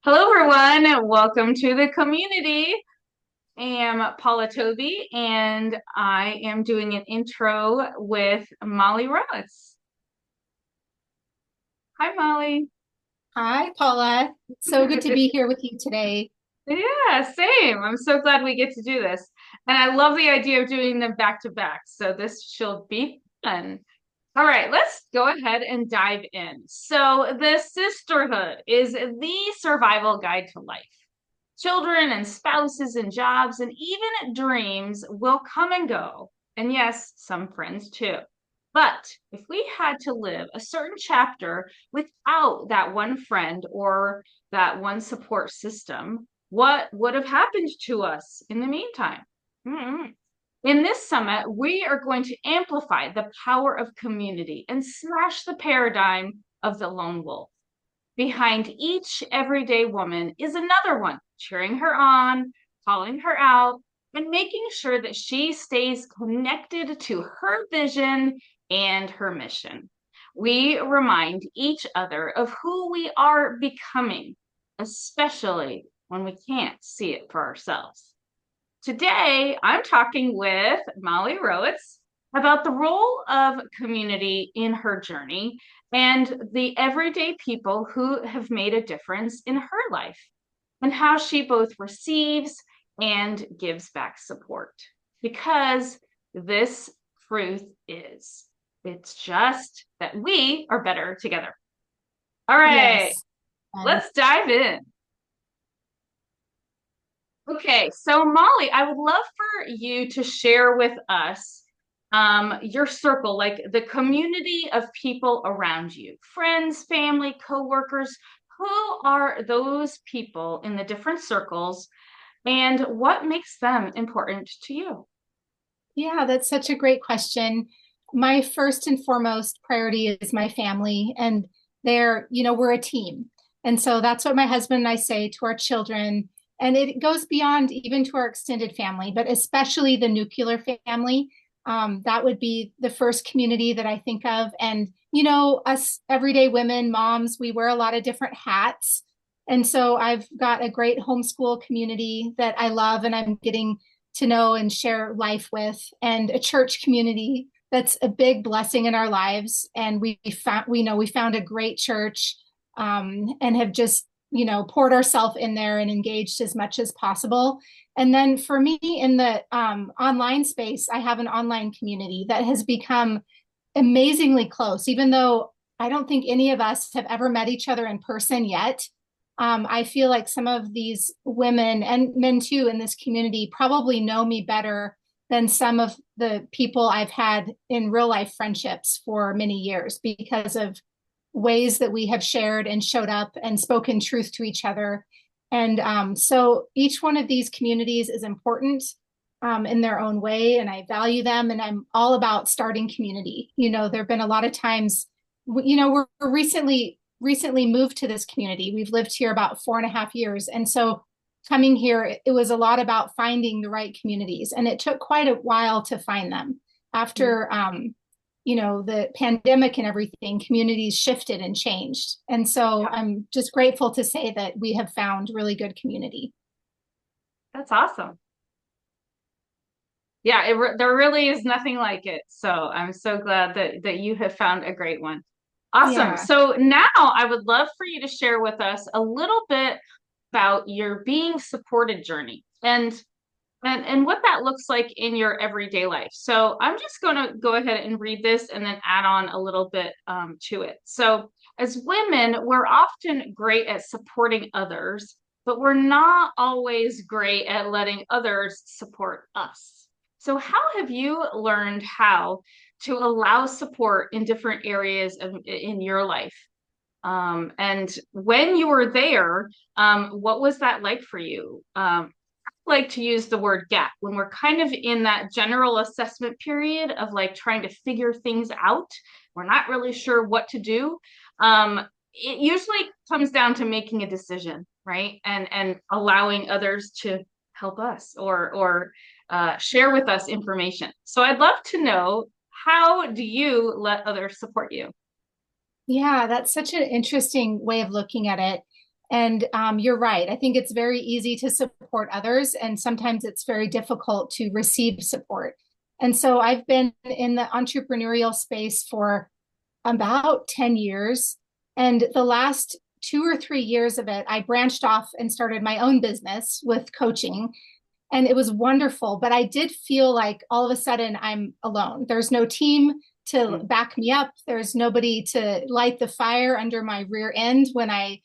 Hello, everyone. Welcome to the community. I am Paula Tobey, and I am doing an intro with Molly Roets. Hi, Molly. Hi, Paula. So good to be here with you today. Yeah, same. I'm so glad we get to do this. And I love the idea of doing them back to back. So this should be fun. All right, let's go ahead and dive in. So, the sisterhood is the survival guide to life. Children and spouses and jobs and even dreams will come and go. And yes, some friends too. But if we had to live a certain chapter without that one friend or that one support system, what would have happened to us in the meantime? Mm-hmm. In this summit, we are going to amplify the power of community and smash the paradigm of the lone wolf. Behind each everyday woman is another one, cheering her on, calling her out, and making sure that she stays connected to her vision and her mission. We remind each other of who we are becoming, especially when we can't see it for ourselves. Today, I'm talking with Molly Roets about the role of community in her journey and the everyday people who have made a difference in her life, and how she both receives and gives back support. Because this truth is, it's just that we are better together. All right, Yes. And let's dive in. Okay, so Molly, I would love for you to share with us your circle, like the community of people around you, friends, family, coworkers. Who are those people in the different circles, and what makes them important to you? yeah, that's such a great question. My first and foremost priority is my family, and we're a team. And so that's what my husband and I say to our children. And it goes beyond even to our extended family, but especially the nuclear family. That would be the first community that I think of. And, us everyday women, moms, we wear a lot of different hats. And so I've got a great homeschool community that I love, and I'm getting to know and share life with, and a church community that's a big blessing in our lives. And we found a great church, and have just poured ourselves in there and engaged as much as possible. And then for me in the online space, I have an online community that has become amazingly close, even though I don't think any of us have ever met each other in person yet. I feel like some of these women and men too in this community probably know me better than some of the people I've had in real life friendships for many years because of ways that we have shared and showed up and spoken truth to each other. And so each one of these communities is important in their own way, and I value them. And I'm all about starting community. There have been a lot of times, we're recently moved to this community. We've lived here about 4.5 years. And so coming here, it was a lot about finding the right communities. And it took quite a while to find them. After the pandemic and everything, communities shifted and changed. And so Yeah, I'm just grateful to say that we have found really good community. that's awesome. Yeah, there really is nothing like it. So I'm so glad that you have found a great one. Awesome. Yeah. So now I would love for you to share with us a little bit about your being supported journey and what that looks like in your everyday life. So I'm just going to go ahead and read this and then add on a little bit to it. So as women, we're often great at supporting others, but we're not always great at letting others support us. So how have you learned how to allow support in different areas in your life? And when you were there, what was that like for you? Like to use the word gap when we're kind of in that general assessment period of like trying to figure things out. We're not really sure what to do. It usually comes down to making a decision, right? And allowing others to help us or share with us information. So I'd love to know, how do you let others support you? Yeah, that's such an interesting way of looking at it. And you're right. I think it's very easy to support others, and sometimes it's very difficult to receive support. And so I've been in the entrepreneurial space for about 10 years. And the last 2 or 3 years of it, I branched off and started my own business with coaching. And it was wonderful. But I did feel like all of a sudden I'm alone. There's no team to Mm. back me up. There's nobody to light the fire under my rear end when I,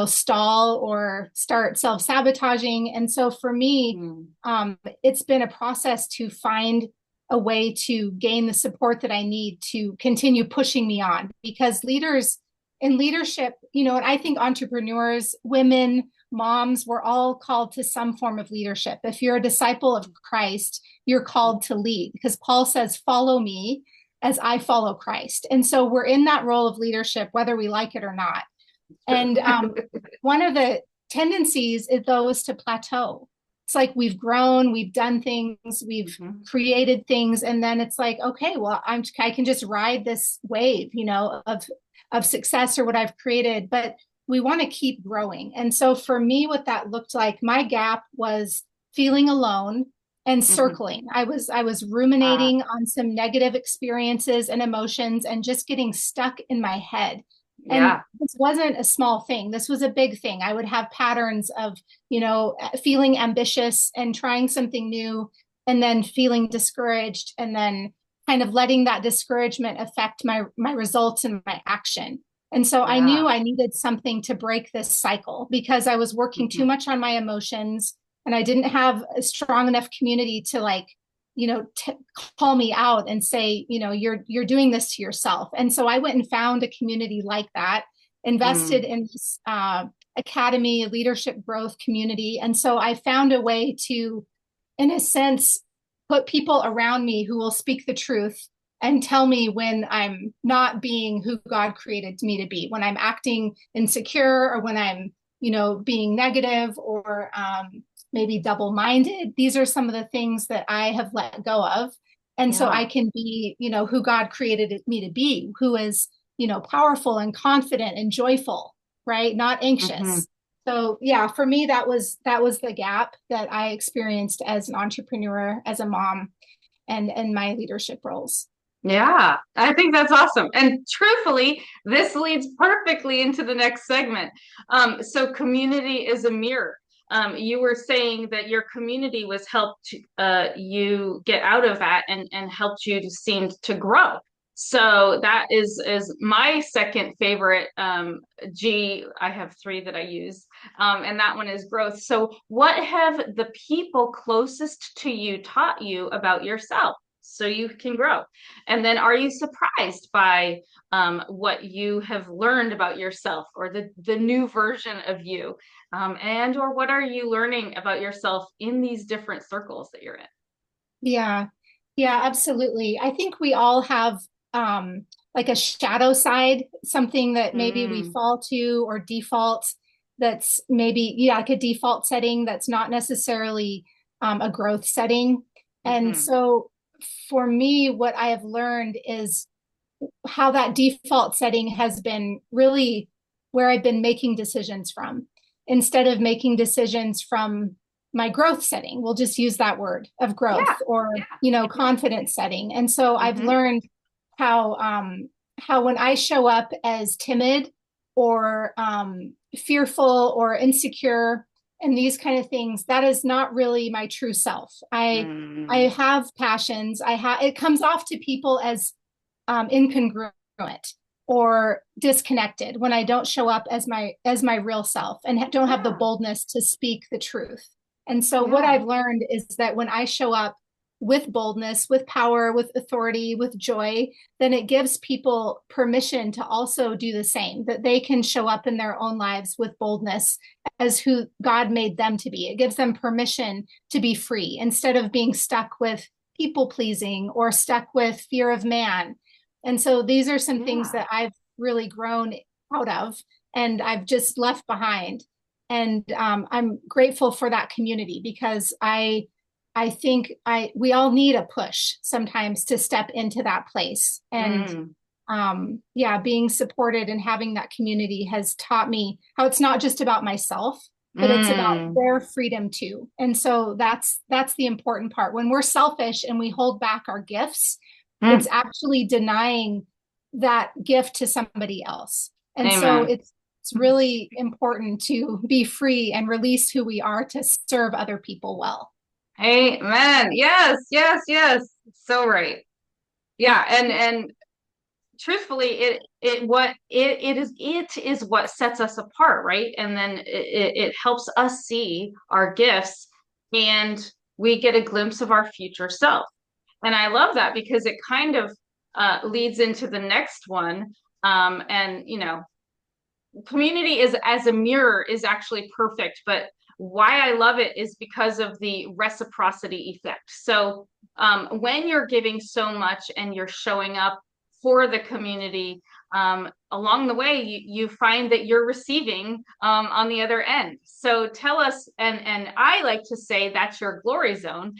stall or start self-sabotaging. And so for me, Mm. it's been a process to find a way to gain the support that I need to continue pushing me on, because leaders in leadership, and I think entrepreneurs, women, moms, we're all called to some form of leadership. If you're a disciple of Christ, you're called to lead, because Paul says, follow me as I follow Christ. And so we're in that role of leadership, whether we like it or not. True. And one of the tendencies is those to plateau. It's like we've grown, we've done things, we've Mhm. created things, and then it's like, okay, well, I can just ride this wave, of success or what I've created, but we want to keep growing. And so for me, what that looked like, my gap was feeling alone and Mhm. circling. I was Ah, ruminating on some negative experiences and emotions and just getting stuck in my head. And yeah. this wasn't a small thing. This was a big thing. I would have patterns of, feeling ambitious and trying something new, and then feeling discouraged, and then kind of letting that discouragement affect my results and my action. And so I Yeah. knew I needed something to break this cycle, because I was working too Mhm. much on my emotions, and I didn't have a strong enough community to, like, call me out and say, you're doing this to yourself. And so I went and found a community like that, invested Mm. in this academy, leadership growth community. And so I found a way to, in a sense, put people around me who will speak the truth and tell me when I'm not being who God created me to be, when I'm acting insecure, or when I'm, being negative, or maybe double minded. These are some of the things that I have let go of. And so I Yeah. can be, who God created me to be, who is, powerful and confident and joyful, right? Not Mhm. anxious. So yeah, for me, that was the gap that I experienced as an entrepreneur, as a mom, and my leadership roles. Yeah, I think that's awesome. And truthfully, this leads perfectly into the next segment. So community is a mirror. You were saying that your community was helped you get out of that and helped you to seem to grow. So that is my second favorite G. I have three that I use, and that one is growth. So what have the people closest to you taught you about yourself so you can grow? And then are you surprised by what you have learned about yourself or the new version of you? And or what are you learning about yourself in these different circles that you're in? Yeah. Yeah, absolutely. I think we all have like a shadow side, something that maybe we Mm, fall to or default, that's maybe, yeah, like a default setting that's not necessarily a growth setting. And hmm. so for me, what I have learned is how that default setting has been really where I've been making decisions from, instead of making decisions from my growth setting. We'll just use that word of growth, Yeah, or, yeah. confidence setting. And so I've Hmm. learned how when I show up as timid, or fearful, or insecure, and these kind of things, that is not really my true self. I Mm, have passions. It comes off to people as incongruent or disconnected when I don't show up as my real self, and don't have the yeah, boldness to speak the truth. And so what yeah. I've learned is that when I show up with boldness, with power, with authority, with joy, then it gives people permission to also do the same, that they can show up in their own lives with boldness as who God made them to be. It gives them permission to be free, instead of being stuck with people pleasing or stuck with fear of man. And so these are some things Yeah. that I've really grown out of, and I've just left behind. And I'm grateful for that community, because I think we all need a push sometimes to step into that place. And Mm. yeah, being supported and having that community has taught me how it's not just about myself, but it's about Mm, their freedom too. And so that's the important part. When we're selfish and we hold back our gifts, it's mm. actually denying that gift to somebody else. And so Amen. it's really important to be free and release who we are to serve other people well. Amen. Yes, yes, yes. So right. Yeah, and truthfully, it is what sets us apart, right? And then it helps us see our gifts, and we get a glimpse of our future self. And I love that because it kind of leads into the next one. And community is as a mirror is actually perfect, but why I love it is because of the reciprocity effect. So when you're giving so much and you're showing up for the community, along the way you find that you're receiving on the other end. So tell us, and I like to say that's your glory zone,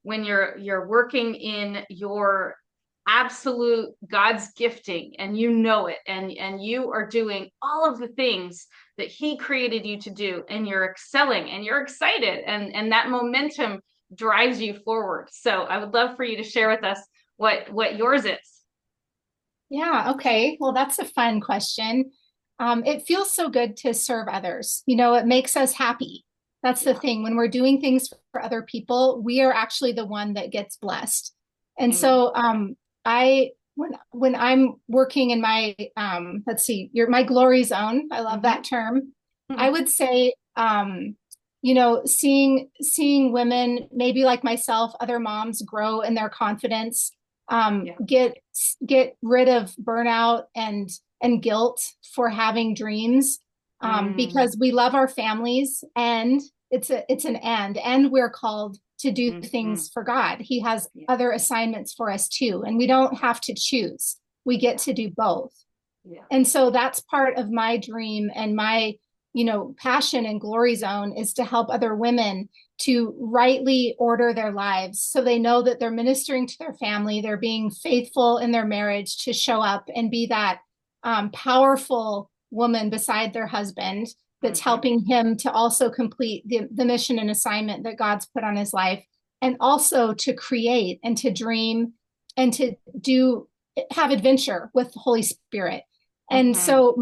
when you're working in your absolute God's gifting and you know it, and you are doing all of the things that he created you to do, and you're excelling and you're excited, and that momentum drives you forward. So I would love for you to share with us what yours is. Yeah, okay. Well, that's a fun question. It feels so good to serve others. It makes us happy. That's the Yeah. thing. When we're doing things for other people, we are actually the one that gets blessed. And Amen. so I when I'm working in my let's see, my glory zone, I love Mm-hmm. that term. I would say seeing women, maybe like myself, other moms grow in their confidence, Yeah. get rid of burnout and guilt for having dreams, Mm, because we love our families, and it's an and we're called to do mm-hmm. things for God. He has Yeah. other assignments for us too, and we don't have to choose. We get Yeah. to do both. Yeah. And so that's part of my dream and my, passion and glory zone is to help other women to rightly order their lives so they know that they're ministering to their family, they're being faithful in their marriage to show up and be that powerful woman beside their husband that's Mm-hmm. helping him to also complete the mission and assignment that God's put on his life, and also to create and to dream and to do have adventure with the Holy Spirit. And Mm-hmm. so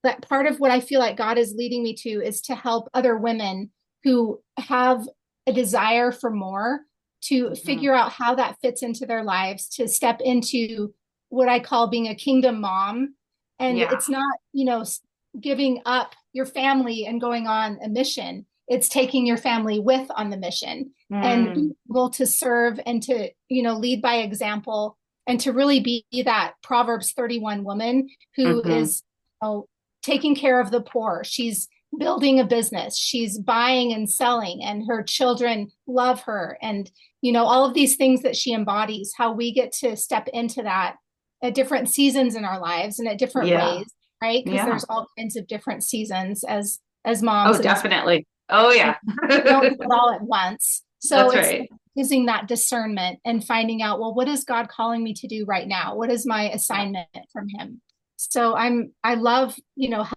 that part of what I feel like God is leading me to is to help other women who have a desire for more to Mm-hmm. figure out how that fits into their lives, to step into what I call being a kingdom mom. And Yeah. it's not, giving up your family and going on a mission. It's taking your family with on the mission and Mm, being able to serve and to, lead by example, and to really be that Proverbs 31 woman who mm-hmm. is, taking care of the poor. She's building a business. She's buying and selling, and her children love her. And, all of these things that she embodies, how we get to step into that at different seasons in our lives and at different Yeah. ways, right? Because Yeah. there's all kinds of different seasons as Oh, moms and as definitely. Oh, we yeah. don't do it all at once. So That's it's right. using that discernment and finding out, well, what is God calling me to do right now? What is my Yeah. assignment from him? So I love,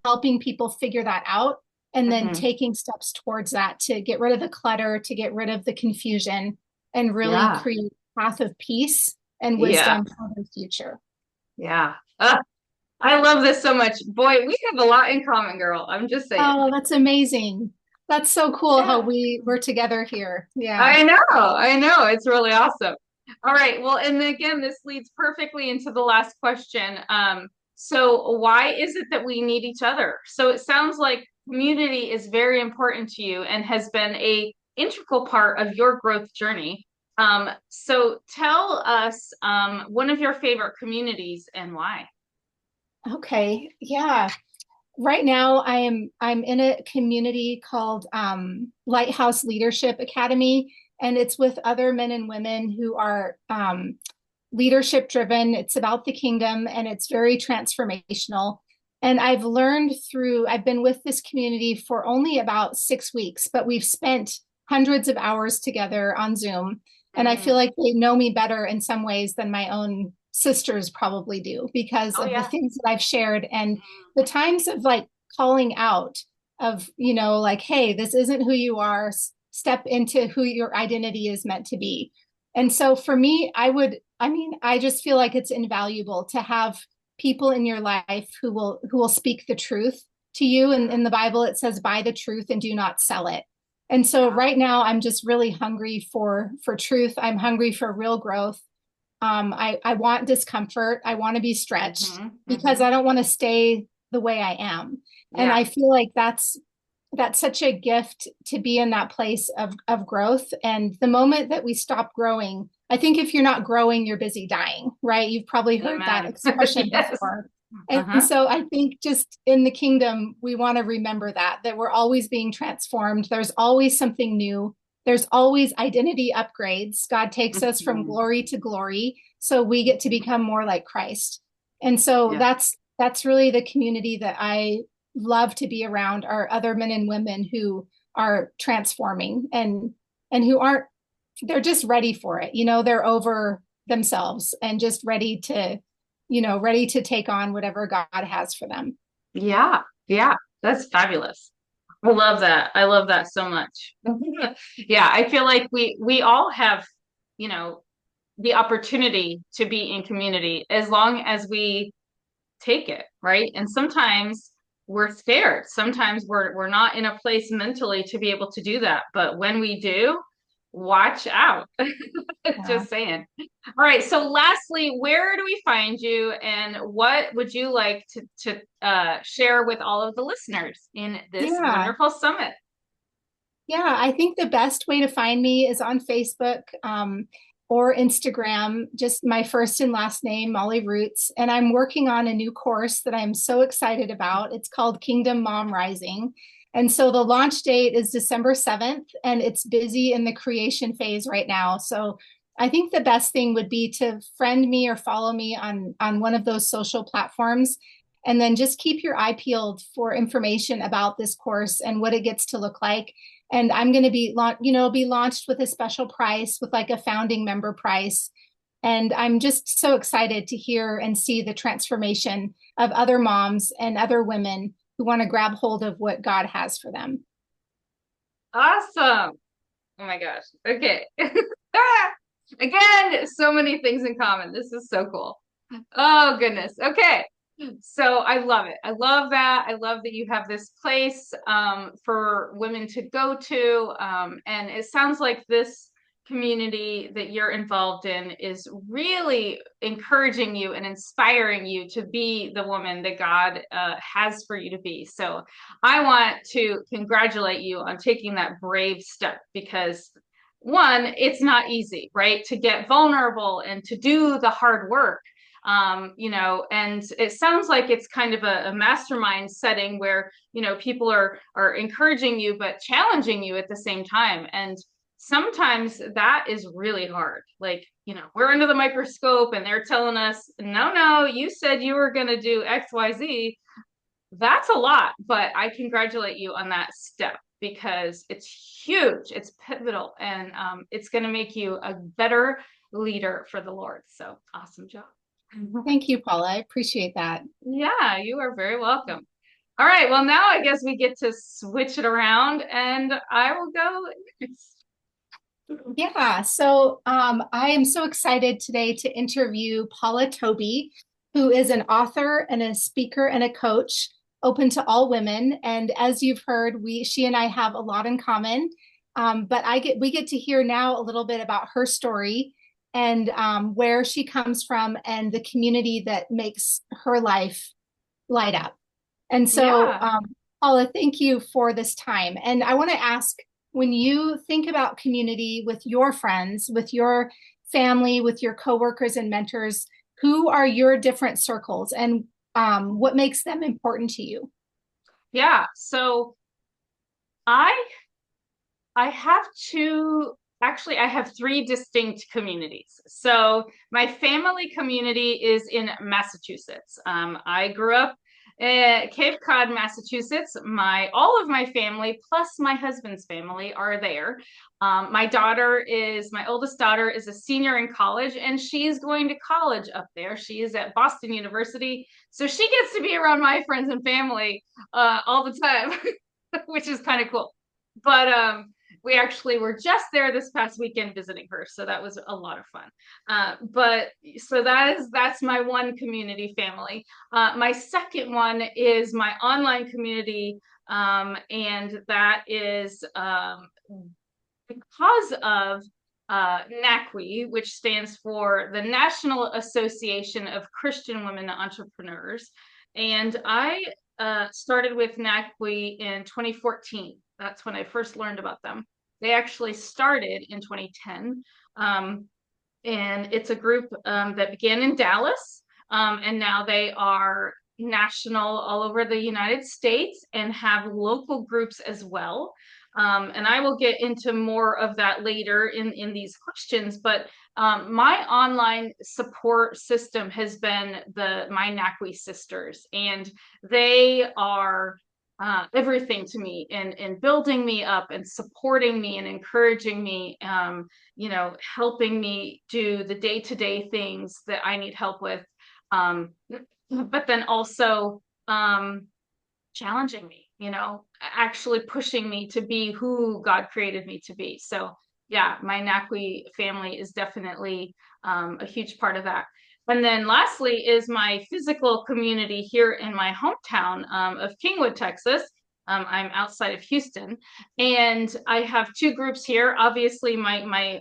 helping people figure that out and then Hmm. taking steps towards that to get rid of the clutter, to get rid of the confusion, and really Yeah. create a path of peace and Yeah. wisdom for the future. Yeah. I love this so much. Boy, we have a lot in common, girl. I'm just saying. Oh, that's amazing. That's so cool how Yeah. we're together here. Yeah. I know. I know. It's really awesome. All right. Well, and again, this leads perfectly into the last question. So why is it that we need each other? So it sounds like community is very important to you and has been a integral part of your growth journey. So tell us one of your favorite communities and why. Okay. Yeah. Right now I'm in a community called Lighthouse Leadership Academy, and it's with other men and women who are leadership driven. It's about the kingdom and it's very transformational. And I've been with this community for only about 6 weeks, but we've spent hundreds of hours together on Zoom. And I feel Mm, like they know me better in some ways than my own sisters probably do because Oh of the yeah. things that I've shared and the times of like calling out of, like, hey, this isn't who you are. Step into who your identity is meant to be. And so for me, I just feel like it's invaluable to have people in your life who will speak the truth to you. And in the Bible, it says, buy the truth and do not sell it. And so Yeah. right now, I'm just really hungry for truth. I'm hungry for real growth. I want discomfort. I want to be stretched because Hmm. I don't want to stay the way I am. And Yeah. I feel like that's such a gift to be in that place of growth. And the moment that we stop growing, I think if you're not growing, you're busy dying, right? You've probably heard that Amen. expression Yes. before. And Uh-huh. so I think just in the kingdom, we want to remember that we're always being transformed. There's always something new. There's always identity upgrades. God takes us from Mhm. glory to glory, so we get to become more like Christ. And so Yeah. that's really the community that I love to be around, are other men and women who are transforming and who aren't, they're just ready for it. They're over themselves and just ready to take on whatever God has for them. Yeah. Yeah. That's fabulous. I love that. I love that so much. Yeah, I feel like we all have, you know, the opportunity to be in community as long as we take it, right? And sometimes we're scared. Sometimes we're not in a place mentally to be able to do that. But when we do, watch out. Yeah. Just saying. All right. So lastly, where do we find you and what would you like to share with all of the listeners in this Yeah. wonderful summit? Yeah, I think the best way to find me is on Facebook, or Instagram, just my first and last name, Molly Roots. And I'm working on a new course that I'm so excited about. It's called Kingdom Mom Rising. And so the launch date is December 7th, and it's busy in the creation phase right now. So I think the best thing would be to friend me or follow me on one of those social platforms. And then just keep your eye peeled for information about this course and what it gets to look like. And I'm going to be launched with a special price, with like a founding member price. And I'm just so excited to hear and see the transformation of other moms and other women who want to grab hold of what God has for them. Awesome. Oh my gosh. Okay. Again, so many things in common. This is so cool. Oh goodness. Okay. So I love it. I love that. I love that you have this place for women to go to. And it sounds like this community that you're involved in is really encouraging you and inspiring you to be the woman that God has for you to be. So I want to congratulate you on taking that brave step because one, it's not easy, right? To get vulnerable and to do the hard work. And it sounds like it's kind of a mastermind setting where, people are encouraging you but challenging you at the same time. And sometimes that is really hard. Like, we're under the microscope and they're telling us, no, no, you said you were going to do XYZ. That's a lot, but I congratulate you on that step because it's huge, it's pivotal, and it's going to make you a better leader for the Lord. So awesome job. Thank you, Paula. I appreciate that. Yeah, you are very welcome. All right, well, now I guess we get to switch it around, and I will go next. Yeah, so I am so excited today to interview Paula Tobey, who is an author and a speaker and a coach open to all women. And as you've heard, she and I have a lot in common. But we get to hear now a little bit about her story and where she comes from and the community that makes her life light up. And so, Yeah. Paula, thank you for this time. And I want to ask, when you think about community with your friends, with your family, with your coworkers and mentors, who are your different circles and what makes them important to you? Yeah. So I I have two, actually, I have three distinct communities. So my family community is in Massachusetts. I grew up Cape Cod, Massachusetts. All of my family plus my husband's family are there. My oldest daughter is a senior in college, and she's going to college up there. She is at Boston University, so she gets to be around my friends and family all the time, which is kind of cool. But we actually were just there this past weekend visiting her, so that was a lot of fun. But so that's my one community family. My second one is my online community, and that is because of NACWE, which stands for the National Association of Christian Women Entrepreneurs. And I started with NACWE in 2014. That's when I first learned about them. They actually started in 2010. And it's a group that began in Dallas, and now they are national all over the United States and have local groups as well. And I will get into more of that later in these questions, but my online support system has been my NACWE sisters, and they are everything to me in building me up and supporting me and encouraging me, helping me do the day-to-day things that I need help with. But then also challenging me, actually pushing me to be who God created me to be. So yeah, my NACWE family is definitely a huge part of that. And then lastly is my physical community here in my hometown of Kingwood, Texas. I'm outside of Houston, and I have two groups here. Obviously, my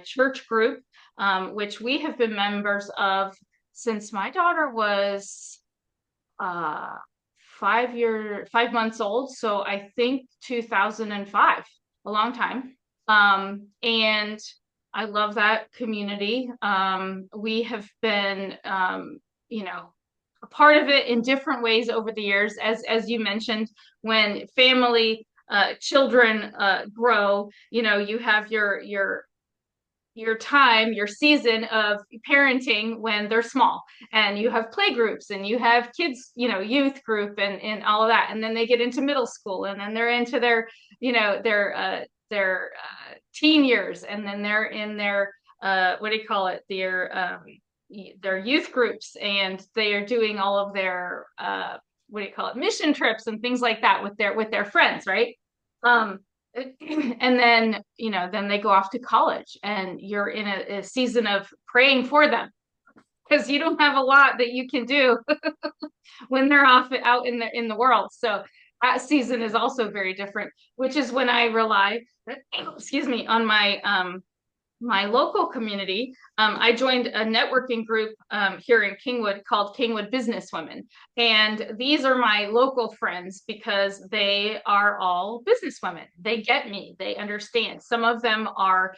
church group, which we have been members of since my daughter was uh, 5 months old. So I think 2005, a long time. And I love that community. We have been, a part of it in different ways over the years, as you mentioned, when family, children grow, you have your season of parenting when they're small, and you have play groups and you have kids, youth group and all of that. And then they get into middle school, and then they're into their teen years, and then they're in their what do you call it? Their youth groups, and they are doing all of their what do you call it? Mission trips and things like that with their friends, right? Um, and then they go off to college, and you're in a season of praying for them, because you don't have a lot that you can do when they're off out in the world. So that season is also very different, which is when I rely, excuse me, on my local community. I joined a networking group here in Kingwood called Kingwood Businesswomen. And these are my local friends because they are all businesswomen. They get me, they understand. Some of them are,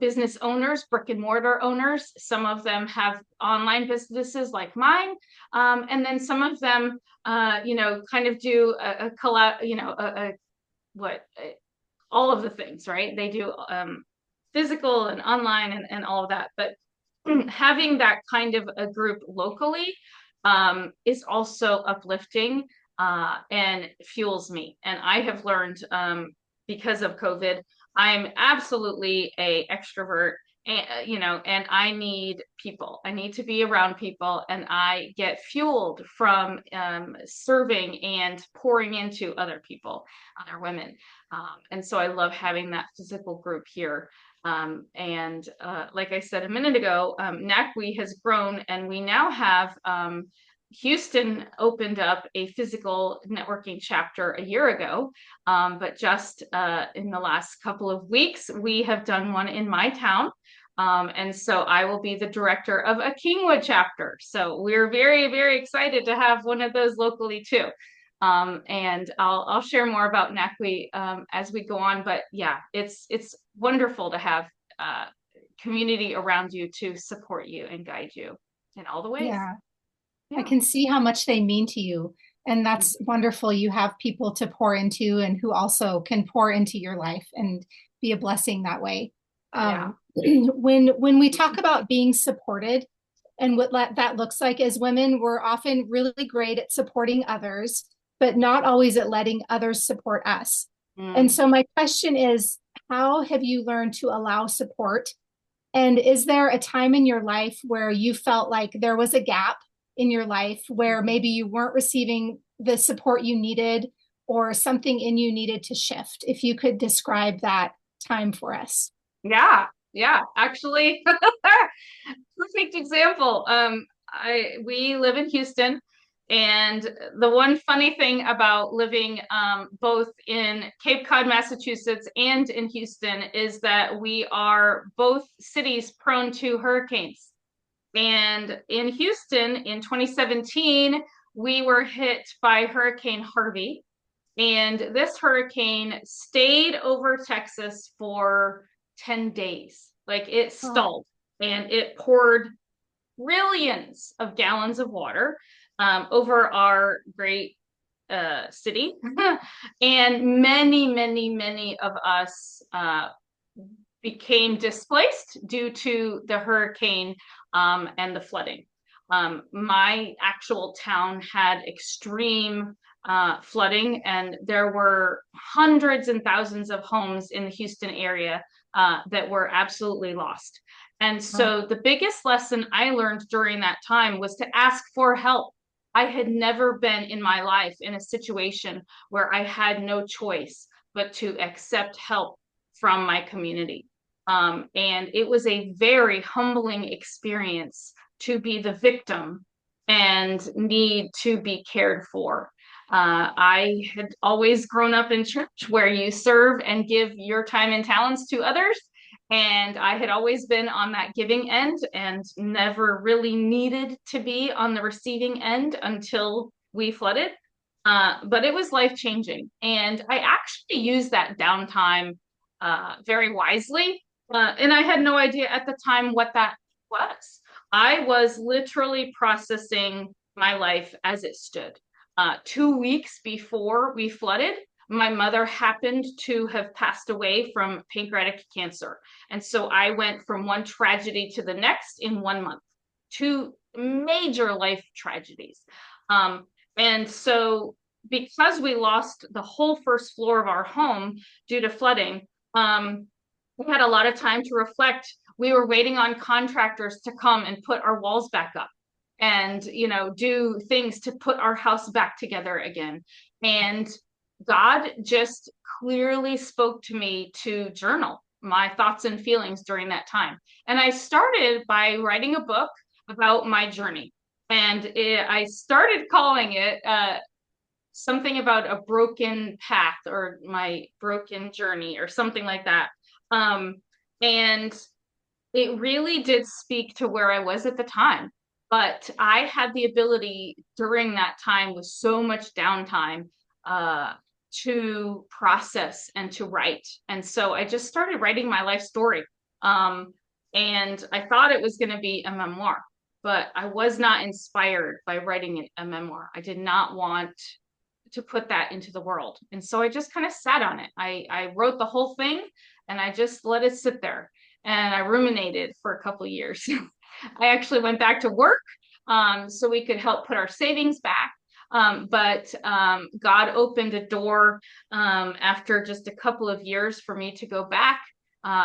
business owners, brick and mortar owners. Some of them have online businesses like mine. And then some of them, kind of do a collab, what, all of the things, right? They do physical and online and all of that. But having that kind of a group locally is also uplifting and fuels me. And I have learned because of COVID, I'm absolutely a extrovert. And I need people. I need to be around people, and I get fueled from serving and pouring into other people, other women. And so I love having that physical group here. And like I said a minute ago, NACWE has grown, and we now have Houston opened up a physical networking chapter a year ago. But just in the last couple of weeks, we have done one in my town. And so I will be the director of a Kingwood chapter. So we're very, very excited to have one of those locally too. And I'll share more about NACWE as we go on. But yeah, it's wonderful to have community around you to support you and guide you in all the ways. Yeah, I Yeah. can see how much they mean to you. And that's wonderful. You have people to pour into and who also can pour into your life and be a blessing that way. Yeah. When we talk about being supported, And what that looks like as women, we're often really great at supporting others, but not always at letting others support us. And Mm. so my question is, how have you learned to allow support? And is there a time in your life where you felt like there was a gap in your life where maybe you weren't receiving the support you needed or something in you needed to shift? If you could describe that time for us. Yeah, yeah, actually, perfect example. We live in Houston, and the one funny thing about living both in Cape Cod, Massachusetts, and in Houston is that we are both cities prone to hurricanes. And in Houston in 2017, we were hit by Hurricane Harvey. And this hurricane stayed over Texas for 10 days. Like it Oh, stalled and it poured trillions of gallons of water over our great city. And many of us became displaced due to the hurricane and the flooding. My actual town had extreme flooding, and there were hundreds and thousands of homes in the Houston area that were absolutely lost. And wow. so the biggest lesson I learned during that time was to ask for help. I had never been in my life in a situation where I had no choice but to accept help from my community. And it was a very humbling experience to be the victim and need to be cared for. I had always grown up in church where you serve and give your time and talents to others. And I had always been on that giving end and never really needed to be on the receiving end until we flooded. But it was life changing. And I actually used that downtime very wisely. And I had no idea at the time what that was. I was literally processing my life as it stood. 2 weeks before we flooded, my mother happened to have passed away from pancreatic cancer. And so I went from one tragedy to the next in 1 month, two major life tragedies. And so, because we lost the whole first floor of our home due to flooding, we had a lot of time to reflect. We were waiting on contractors to come and put our walls back up and, do things to put our house back together again. And God just clearly spoke to me to journal my thoughts and feelings during that time. And I started by writing a book about my journey. And I started calling it something about a broken path or my broken journey or something like that. Um, and it really did speak to where I was at the time. But I had the ability during that time with so much downtime uh, to process and to write. And so I just started writing my life story. Um, and I thought it was going to be a memoir, but I was not inspired by writing a memoir. I did not want to put that into the world. And so I just kind of sat on it. I wrote the whole thing and I just let it sit there and I ruminated for a couple of years. I actually went back to work so we could help put our savings back. But God opened a door after just a couple of years for me to go back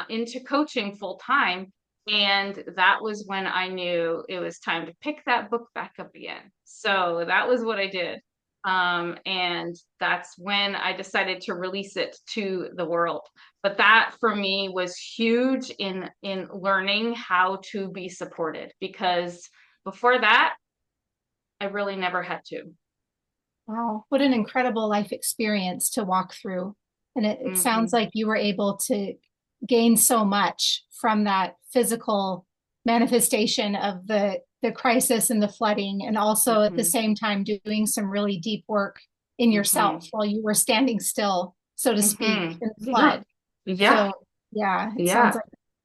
into coaching full time. And that was when I knew it was time to pick that book back up again. So that was what I did. And that's when I decided to release it to the world. But that for me was huge in learning how to be supported because before that, I really never had to. Wow, what an incredible life experience to walk through. And it sounds Mm-hmm. like you were able to gain so much from that physical manifestation of the crisis and the flooding, and also at the Mm-hmm. same time doing some really deep work in Mm-hmm. yourself while you were standing still, so to speak, Mm-hmm. in the Yeah. flood. Yeah. So yeah, it sounds Yeah. like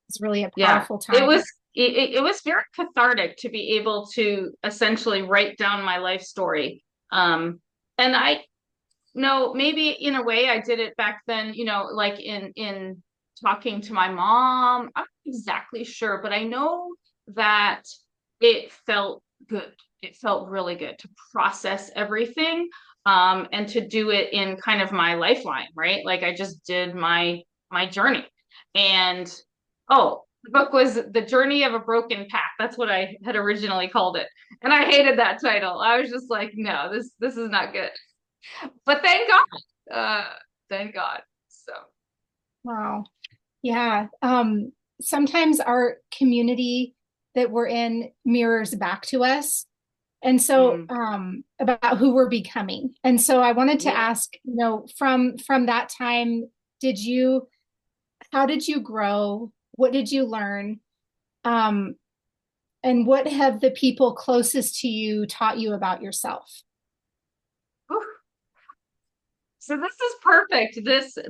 it's really a Yeah. powerful It time. was it was very cathartic to be able to essentially write down my life story. And I no, maybe in a way I did it back then, like in talking to my mom. I'm not exactly sure, but I know that it felt good. It felt really good to process everything, and to do it in kind of my lifeline, right? Like I just did my journey. And oh, the book was The Journey of a Broken Path. That's what I had originally called it. And I hated that title. I was just like, no, this is not good. But thank God. Thank God. So, Wow. Yeah. Sometimes our community that we're in mirrors back to us. And so mm, about who we're becoming. And so I wanted to yeah. ask, from that time, did you how did you grow? What did you learn? Um, and what have the people closest to you taught you about yourself? Whew. So this is perfect.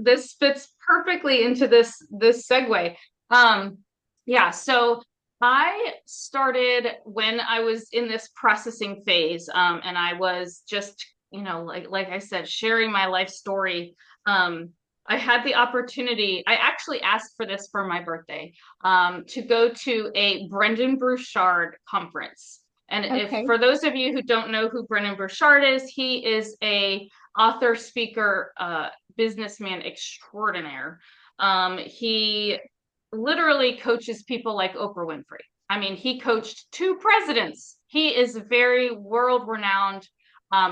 This fits perfectly into this segue. Um, yeah, so I started when I was in this processing phase, and I was just, like I said, sharing my life story. Um, I had the opportunity. I actually asked for this for my birthday, to go to a Brendan Burchard conference. And if Okay. for those of you who don't know who Brendan Burchard is, he is a author, speaker, businessman extraordinaire. He literally coaches people like Oprah Winfrey. I mean, he coached two presidents. He is a very world renowned,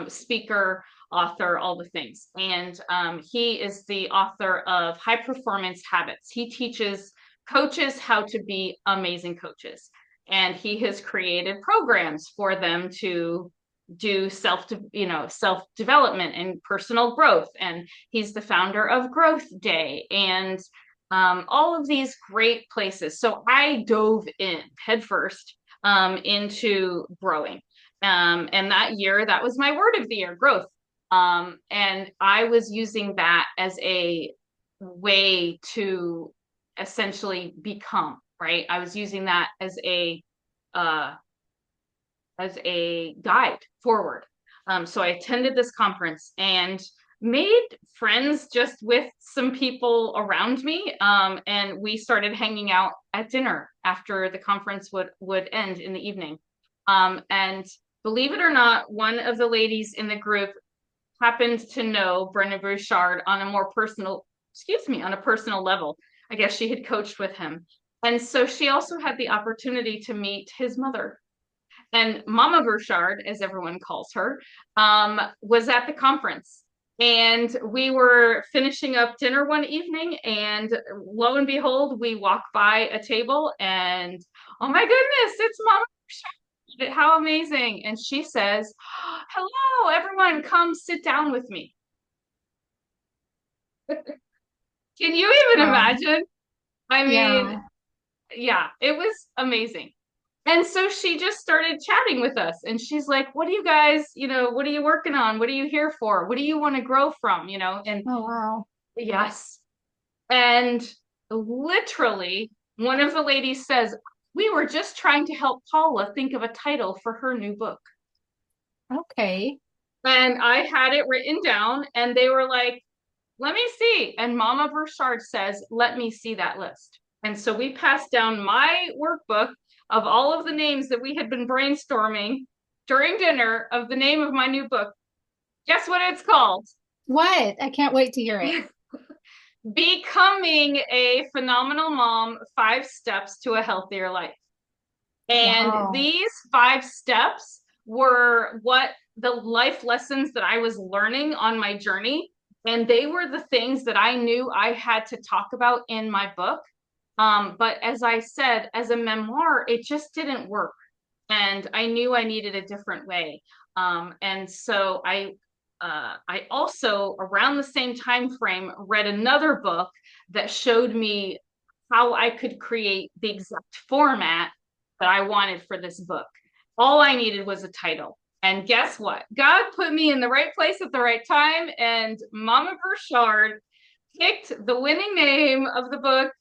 speaker, author, all the things. And he is the author of High Performance Habits. He teaches coaches how to be amazing coaches. And he has created programs for them to do self development and personal growth. And he's the founder of Growth Day and all of these great places. So I dove in headfirst, into growing. And that year, that was my word of the year, growth. And I was using that as a way to essentially become, right? I was using that uh, as a guide forward. So I attended this conference and made friends just with some people around me. And we started hanging out at dinner after the conference would end in the evening. And believe it or not, one of the ladies in the group happened to know Brendan Bouchard on a more personal, excuse me, on a personal level. I guess she had coached with him. And so she also had the opportunity to meet his mother, and Mama Burchard, as everyone calls her, was at the conference. And we were finishing up dinner one evening, and lo and behold, we walk by a table, and oh my goodness, it's Mama Burchard. How amazing. And she says, hello, everyone, come sit down with me. Can you even Wow. imagine? I mean, Yeah. yeah, it was amazing. And so she just started chatting with us and she's like, what do you guys, what are you working on? What are you here for? What do you want to grow from? And Oh, wow. yes. And literally, one of the ladies says, we were just trying to help Paula think of a title for her new book. Okay. And I had it written down and they were like, let me see. And Mama Burchard says, let me see that list. And so we passed down my workbook of all of the names that we had been brainstorming during dinner of the name of my new book. Guess what it's called? What? I can't wait to hear it. Becoming a Phenomenal Mom, 5 Steps to a Healthier Life. And Wow. these 5 steps were what the life lessons that I was learning on my journey. And they were the things that I knew I had to talk about in my book. But as I said, as a memoir, it just didn't work. And I knew I needed a different way. And so I also around the same time frame read another book that showed me how I could create the exact format that I wanted for this book. All I needed was a title. And guess what? God put me in the right place at the right time, and Mama Burchard picked the winning name of the book,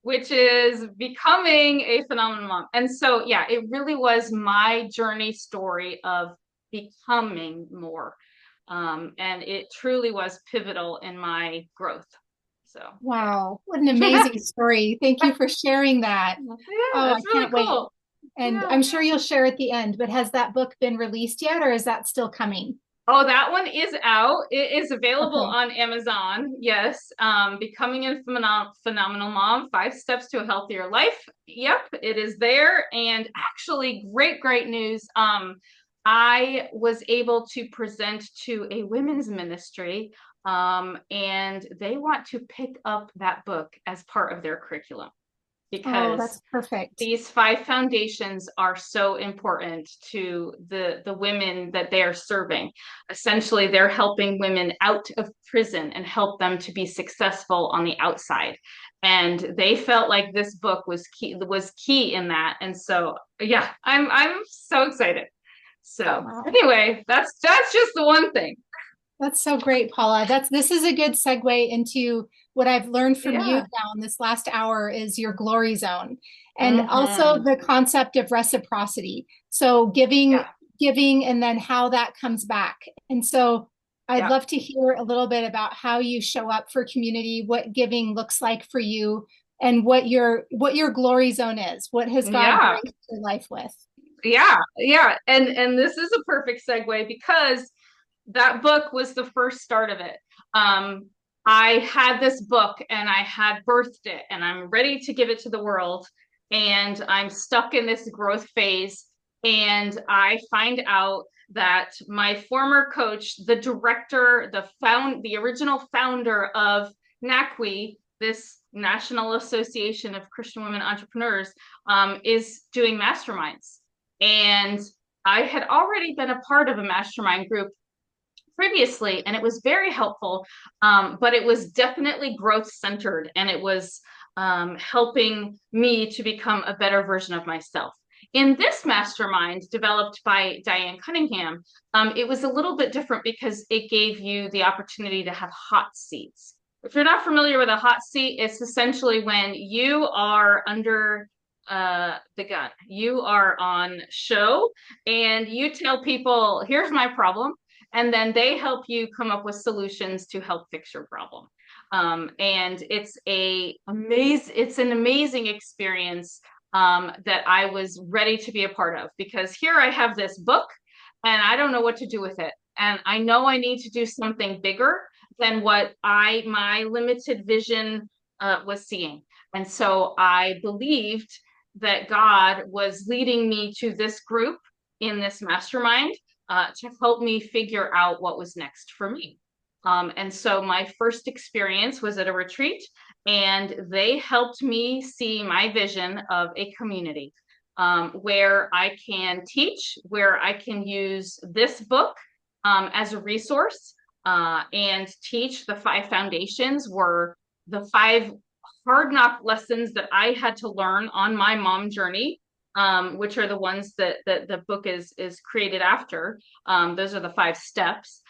which is Becoming a Phenomenal Mom. And so, yeah, it really was my journey story of becoming more. And it truly was pivotal in my growth. So, yeah. Wow. What an Yeah, amazing story. Thank you for sharing that. Oh, I that's really can't wait. cool. And Yeah. I'm sure you'll share at the end, but has that book been released yet, or is that still coming? Oh, that one is out. It is available Okay. on Amazon. Yes. Becoming a Phenomenal Mom, 5 Steps to a Healthier Life. Yep, it is there. And actually, great news. I was able to present to a women's ministry, and they want to pick up that book as part of their curriculum Oh, because that's perfect. these 5 foundations are so important to the women that they are serving. Essentially, they're helping women out of prison and help them to be successful on the outside. And they felt like this book was key in that. And so yeah, I'm so excited. So Wow. anyway, that's just the one thing. That's so great, Paula. This is a good segue into what I've learned from you Yeah. now in this last hour is your glory zone. And also Hmm. the concept of reciprocity. So giving, Yeah. giving, and then how that comes back. And so I'd Yeah. love to hear a little bit about how you show up for community, what giving looks like for you, and what your glory zone is. What has God Yeah. graced your life with? Yeah. And this is a perfect segue because that book was the first start of it. Um, I had this book and I had birthed it and I'm ready to give it to the world. And I'm stuck in this growth phase. And I find out that my former coach, the director, the original founder of NACWE, this National Association of Christian Women Entrepreneurs, is doing masterminds. And I had already been a part of a mastermind group previously, and it was very helpful. But it was definitely growth centered, and it was helping me to become a better version of myself. In this mastermind developed by Diane Cunningham, it was a little bit different because it gave you the opportunity to have hot seats. If you're not familiar with a hot seat, it's essentially when you are under the gun. You are on show and you tell people, here's my problem, and then they help you come up with solutions to help fix your problem. And it's an amazing experience that I was ready to be a part of because here I have this book and I don't know what to do with it. And I know I need to do something bigger than what my limited vision was seeing. And so I believed that God was leading me to this group in this mastermind to help me figure out what was next for me. And so my first experience was at a retreat, and they helped me see my vision of a community where I can teach, where I can use this book as a resource and teach. The 5 foundations were the 5 hard knock lessons that I had to learn on my mom journey, which are the ones that the book is created after. Those are the 5 steps.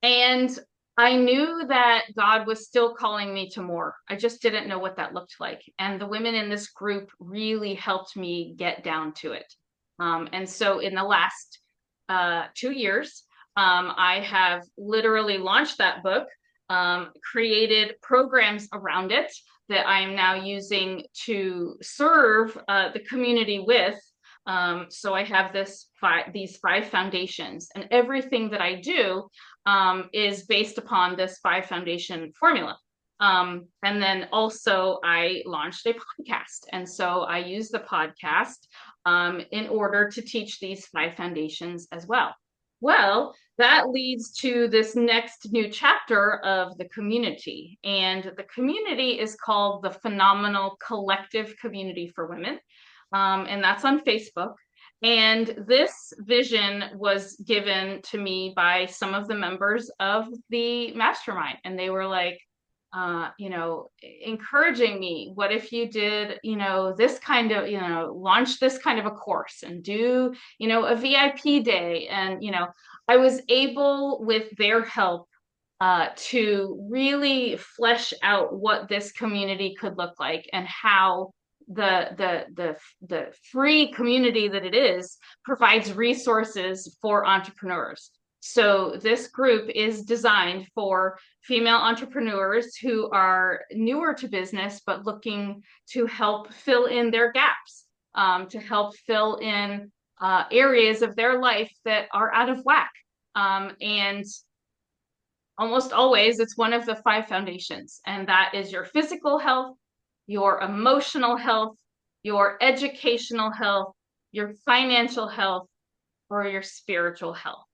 And I knew that God was still calling me to more. I just didn't know what that looked like. And the women in this group really helped me get down to it. And so in the last 2 years, I have literally launched that book, created programs around it that I am now using to serve the community with. So I have these 5 foundations, and everything that I do is based upon this 5 foundation formula. And then also I launched a podcast. And so I use the podcast in order to teach these 5 foundations as well. Well, that leads to this next new chapter of the community. And the community is called the Phenomenal Collective Community for Women. And that's on Facebook. And this vision was given to me by some of the members of the mastermind. And they were like, encouraging me. What if you did, this kind of, launch this kind of a course and do, a VIP day? And, I was able, with their help, to really flesh out what this community could look like and how the free community that it is provides resources for entrepreneurs. So this group is designed for female entrepreneurs who are newer to business but looking to help fill in their gaps. to help fill in areas of their life that are out of whack. And almost always it's one of the five foundations, and that is your physical health, your emotional health, your educational health, your financial health, or your spiritual health.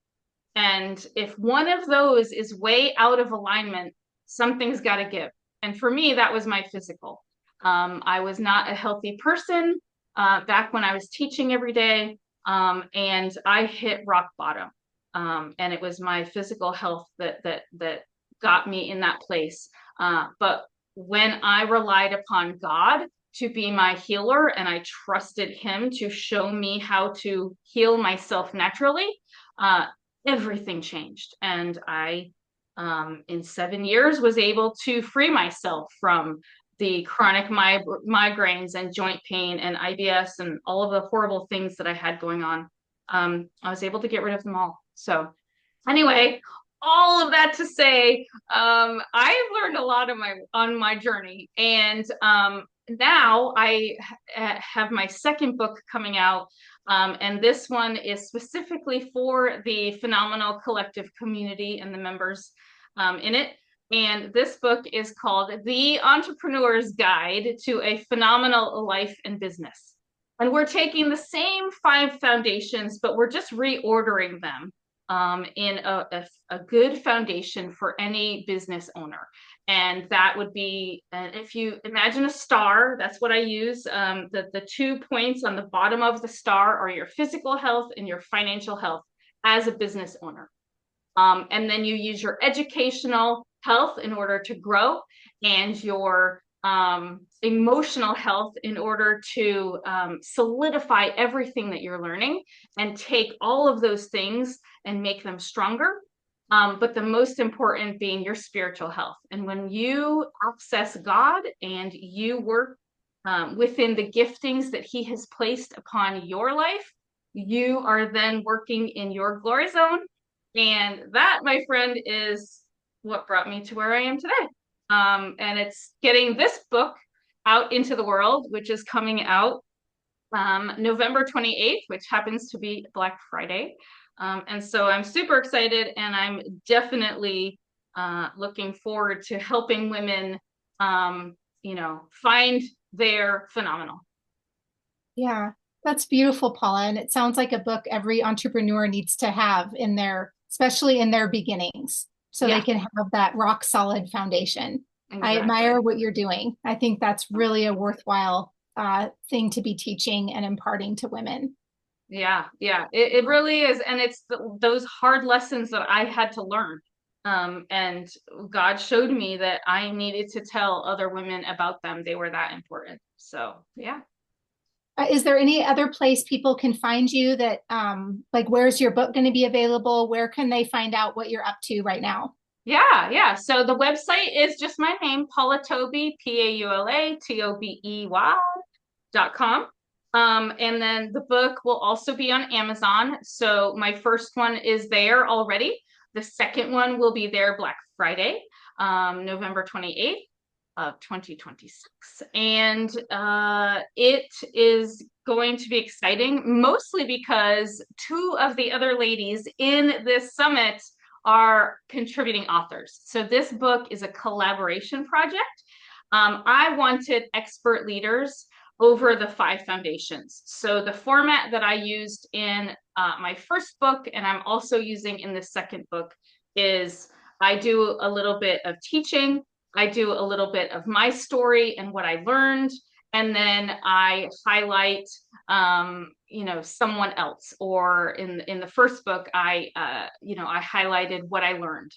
And if one of those is way out of alignment, something's got to give. And for me, that was my physical. I was not a healthy person back when I was teaching every day, and I hit rock bottom. And it was my physical health that got me in that place. But when I relied upon God to be my healer, and I trusted Him to show me how to heal myself naturally, uh, everything changed. And I, in 7 years, was able to free myself from the chronic migraines and joint pain and IBS and all of the horrible things that I had going on. I was able to get rid of them all. So anyway, all of that to say, I've learned a lot on my journey, and now I have my second book coming out, and this one is specifically for the Phenomenal Collective community and the members in it. And this book is called The Entrepreneur's Guide to a Phenomenal Life and Business. And we're taking the same five foundations, but we're just reordering them in a good foundation for any business owner. And that would be, if you imagine a star, that's what I use. The 2 points on the bottom of the star are your physical health and your financial health as a business owner. And then you use your educational health in order to grow, and your emotional health in order to solidify everything that you're learning and take all of those things and make them stronger. But the most important being your spiritual health. And when you access God and you work within the giftings that He has placed upon your life, you are then working in your glory zone. And that, my friend, is what brought me to where I am today. And it's getting this book out into the world, which is coming out November 28th, which happens to be Black Friday. And so I'm super excited, and I'm definitely looking forward to helping women, find their phenomenal. Yeah, that's beautiful, Paula. And it sounds like a book every entrepreneur needs to have in their, especially in their beginnings, so they Yeah, can have that rock solid foundation. I admire exactly. what you're doing. I think that's really a worthwhile thing to be teaching and imparting to women. Yeah, yeah, it really is. And it's those hard lessons that I had to learn. And God showed me that I needed to tell other women about them. They were that important. So, yeah. Is there any other place people can find you that, like, where's your book going to be available? Where can they find out what you're up to right now? Yeah, yeah. So the website is just my name, Paula Tobey, PaulatObey.com. And then the book will also be on Amazon. So my first one is there already. The second one will be there Black Friday, November 28th of 2026. And it is going to be exciting, mostly because two of the other ladies in this summit are contributing authors. So this book is a collaboration project. I wanted expert leaders over the five foundations. So the format that I used in my first book, and I'm also using in the second book, is I do a little bit of teaching, I do a little bit of my story and what I learned, and then I highlight someone else. Or in the first book, I highlighted what I learned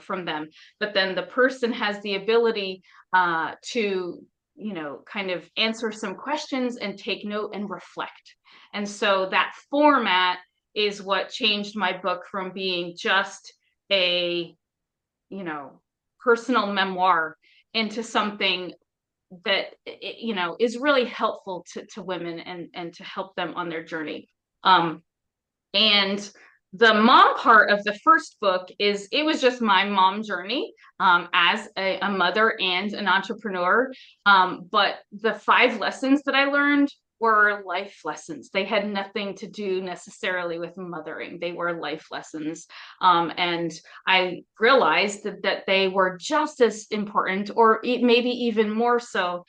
from them. But then the person has the ability to kind of answer some questions and take note and reflect. And so that format is what changed my book from being just a personal memoir into something that is really helpful to women and to help them on their journey. And the mom part of the first book it was just my mom journey as a mother and an entrepreneur. But the five lessons that I learned were life lessons. They had nothing to do necessarily with mothering. They were life lessons. And I realized that they were just as important, or maybe even more so,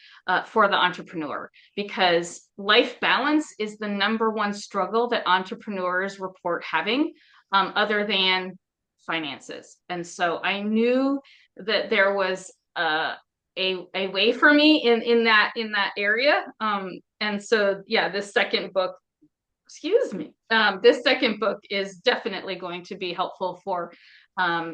for the entrepreneur, because life balance is the number one struggle that entrepreneurs report having, other than finances. And so I knew that there was a way for me in that area. And so yeah, this second book, excuse me, this second book is definitely going to be helpful for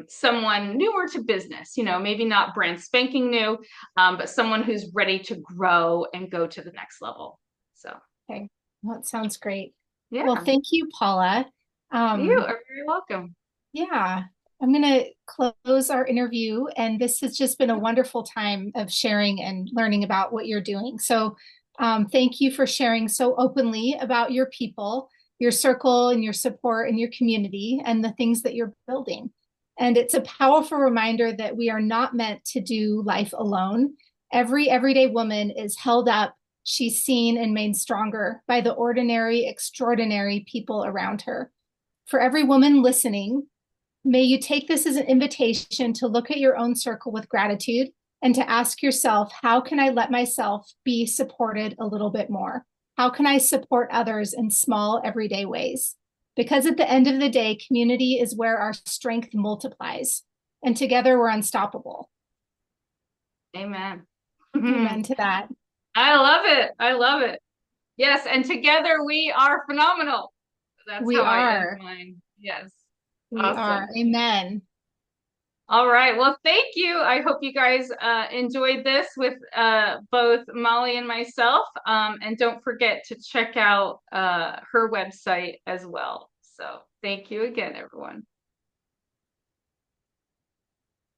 someone newer to business, maybe not brand spanking new, but someone who's ready to grow and go to the next level. So Okay. Well, that sounds great. Well, yeah, thank you, Paula. you Um, are very welcome. yeah, I'm going to close our interview, and this has just been a wonderful time of sharing and learning about what you're doing. So, thank you for sharing so openly about your people, your circle, and your support and your community, and the things that you're building. And it's a powerful reminder that we are not meant to do life alone. Every everyday woman is held up, she's seen and made stronger by the ordinary, extraordinary people around her. For every woman listening, may you take this as an invitation to look at your own circle with gratitude and to ask yourself, how can I let myself be supported a little bit more? How can I support others in small, everyday ways? Because at the end of the day, community is where our strength multiplies, and together we're unstoppable. Amen. Amen to that. I love it. I love it. Yes, and together we are phenomenal. That's We how I end are. mine. Yes. We are. Awesome. Amen. All right. Well, thank you. I hope you guys enjoyed this with both Molly and myself. And don't forget to check out her website as well. So thank you again, everyone.